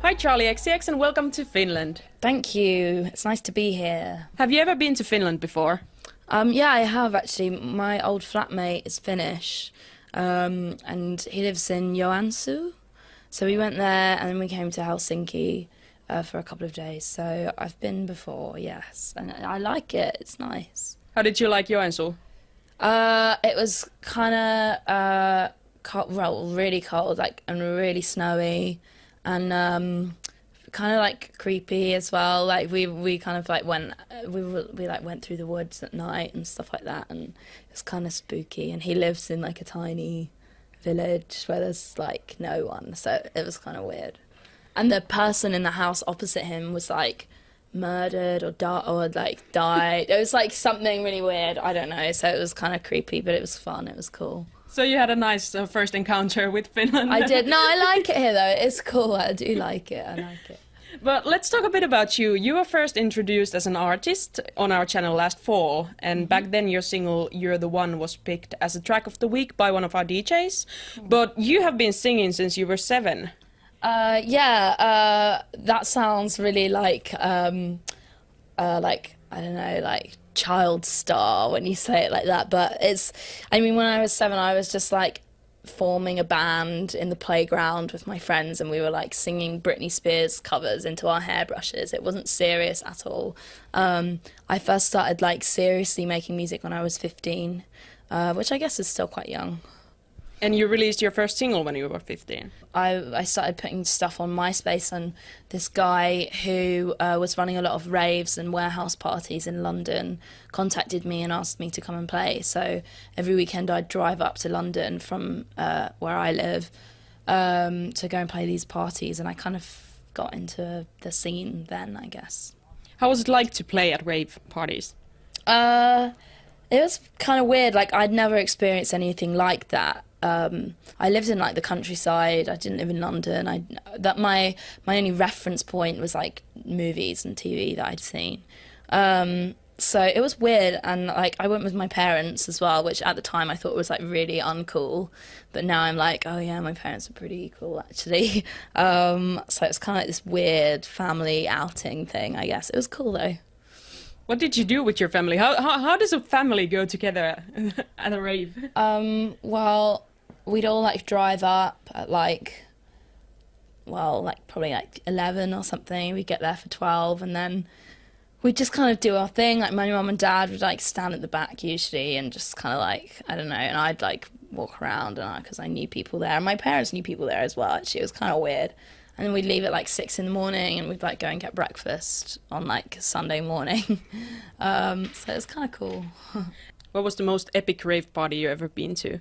Hi Charli XCX and welcome to Finland. Thank you. It's nice to be here. Have you ever been to Finland before? Yeah, I have actually. My old flatmate is Finnish, and he lives in Joensuu. So we went there, and then we came to Helsinki for a couple of days. So I've been before, yes, and I like it. It's nice. How did you like Joensuu? It was kind of cold, well, really cold, like, and really snowy, and kind of like creepy as well. Like we kind of like went went through the woods at night and stuff like that, and it was kind of spooky. And he lives in like a tiny village where there's like no one, so it was kind of weird. And the person in the house opposite him was like murdered or died. It was like something really weird. I don't know. So it was kind of creepy, but it was fun. It was cool. So you had a nice first encounter with Finland. I did. No, I like it here though. It's cool. I do like it. I like it. But let's talk a bit about you. You were first introduced as an artist on our channel last fall, and back then your single "You're the One" was picked as a track of the week by one of our DJs. But you have been singing since you were 7. That sounds really like I don't know, like child star when you say it like that. But I mean, when I was 7, I was just like forming a band in the playground with my friends, and we were like singing Britney Spears covers into our hairbrushes. It wasn't serious at all. I first started like seriously making music when I was 15, which I guess is still quite young. And you released your first single when you were 15. I started putting stuff on MySpace, and this guy who was running a lot of raves and warehouse parties in London contacted me and asked me to come and play. So every weekend I'd drive up to London from where I live to go and play these parties, and I kind of got into the scene then, I guess. How was it like to play at rave parties? It was kind of weird. Like, I'd never experienced anything like that. I lived in like the countryside. I didn't live in London. My only reference point was like movies and TV that I'd seen. So it was weird, and like I went with my parents as well, which at the time I thought was like really uncool. But now I'm like, oh yeah, my parents are pretty cool actually. So it's kind of like this weird family outing thing, I guess. It was cool though. What did you do with your family? How does a family go together at a rave? Well, we'd all like drive up at like probably like 11 or something. We'd get there for 12, and then we'd just kind of do our thing. Like my mum and dad would like stand at the back usually and just kind of like, I don't know, and I'd like walk around and because I knew people there, and my parents knew people there as well. Actually, it was kind of weird. And then we'd leave at like 6 in the morning, and we'd like go and get breakfast on like Sunday morning. So it was kind of cool. What was the most epic rave party you ever been to?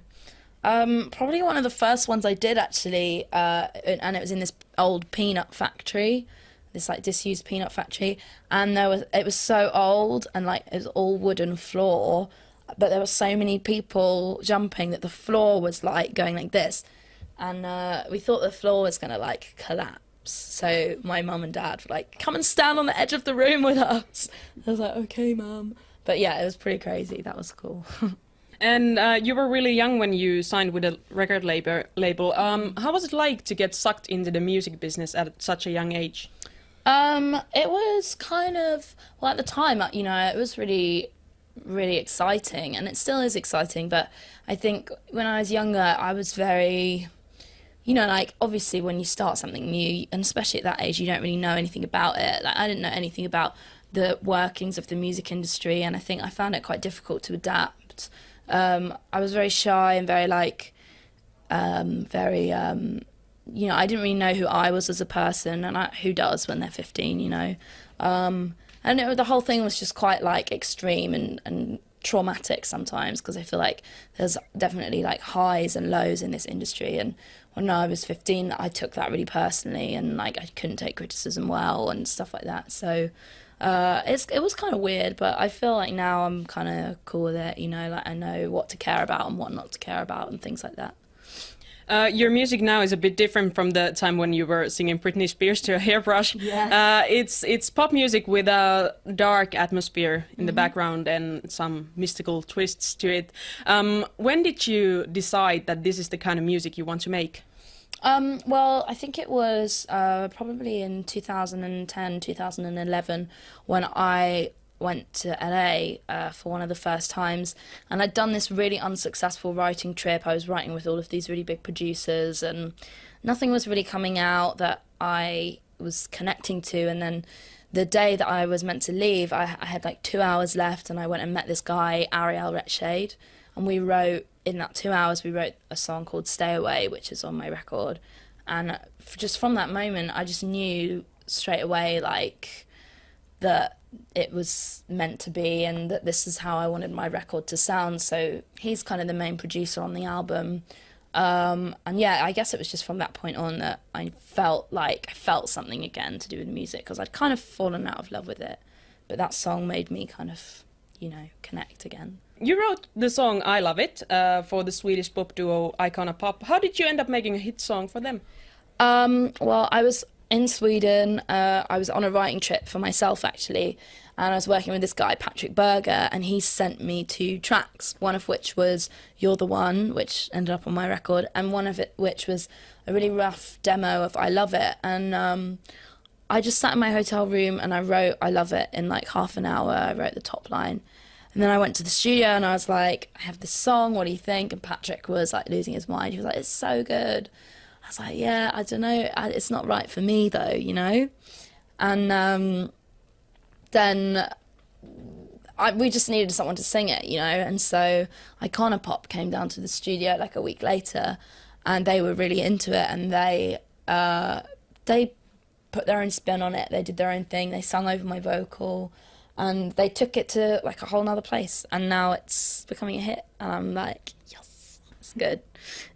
Probably one of the first ones I did actually, and it was in this old peanut factory, this like disused peanut factory, and it was so old, and like it was all wooden floor, but there were so many people jumping that the floor was like going like this. And we thought the floor was going to, like, collapse. So my mum and dad were like, come and stand on the edge of the room with us. I was like, okay, Mum. But yeah, it was pretty crazy. That was cool. And you were really young when you signed with a record label. How was it like to get sucked into the music business at such a young age? It was kind of, well, at the time, you know, it was really, really exciting. And it still is exciting. But I think when I was younger, I was very... You know, like, obviously when you start something new, and especially at that age, you don't really know anything about it. Like, I didn't know anything about the workings of the music industry, and I think I found it quite difficult to adapt. I was very shy and very, like, you know, I didn't really know who I was as a person, and who does when they're 15, you know. And the whole thing was just quite, like, extreme and traumatic sometimes, because I feel like there's definitely, like, highs and lows in this industry, and when I was 15, I took that really personally, and like I couldn't take criticism well and stuff like that. So it was kind of weird, but I feel like now I'm kind of cool with it. You know, like I know what to care about and what not to care about and things like that. Your music now is a bit different from the time when you were singing Britney Spears to a hairbrush. Yeah. It's pop music with a dark atmosphere in the background and some mystical twists to it. When did you decide that this is the kind of music you want to make? Well, I think it was probably in 2010, 2011 when I went to LA for one of the first times, and I'd done this really unsuccessful writing trip. I was writing with all of these really big producers, and nothing was really coming out that I was connecting to. And then the day that I was meant to leave, I had like 2 hours left, and I went and met this guy, Ariel Rechtshaid, and we wrote, in that 2 hours, we wrote a song called Stay Away, which is on my record. And just from that moment, I just knew straight away, like, that it was meant to be and that this is how I wanted my record to sound. So he's kind of the main producer on the album. And yeah, I guess it was just from that point on that I felt something again to do with music, because I'd kind of fallen out of love with it. But that song made me kind of, connect again. You wrote the song I Love It for the Swedish pop duo Icona Pop. How did you end up making a hit song for them? Well, I was in Sweden. I was on a writing trip for myself, actually, and I was working with this guy, Patrick Berger, and he sent me 2 tracks, one of which was You're the One, which ended up on my record, and one of it which was a really rough demo of I Love It. And I just sat in my hotel room and I wrote I Love It in like half an hour. I wrote the top line. And then I went to the studio and I was like, I have this song, what do you think? And Patrick was like losing his mind. He was like, it's so good. I was like, yeah, I don't know. It's not right for me though, And then we just needed someone to sing it, And so Icona Pop came down to the studio like a week later, and they were really into it, and they put their own spin on it. They did their own thing. They sung over my vocal. And they took it to like a whole nother place, and now it's becoming a hit. And I'm like, yes, it's good.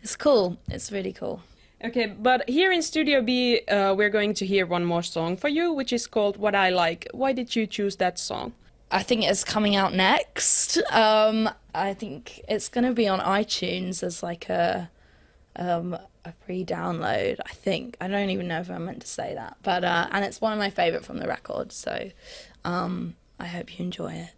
It's cool. It's really cool. Okay, but here in Studio B, we're going to hear one more song for you, which is called What I Like. Why did you choose that song? I think it's coming out next. I think it's going to be on iTunes as like a pre-download, I think. I don't even know if I'm meant to say that. But and it's one of my favourite from the record, so I hope you enjoy it.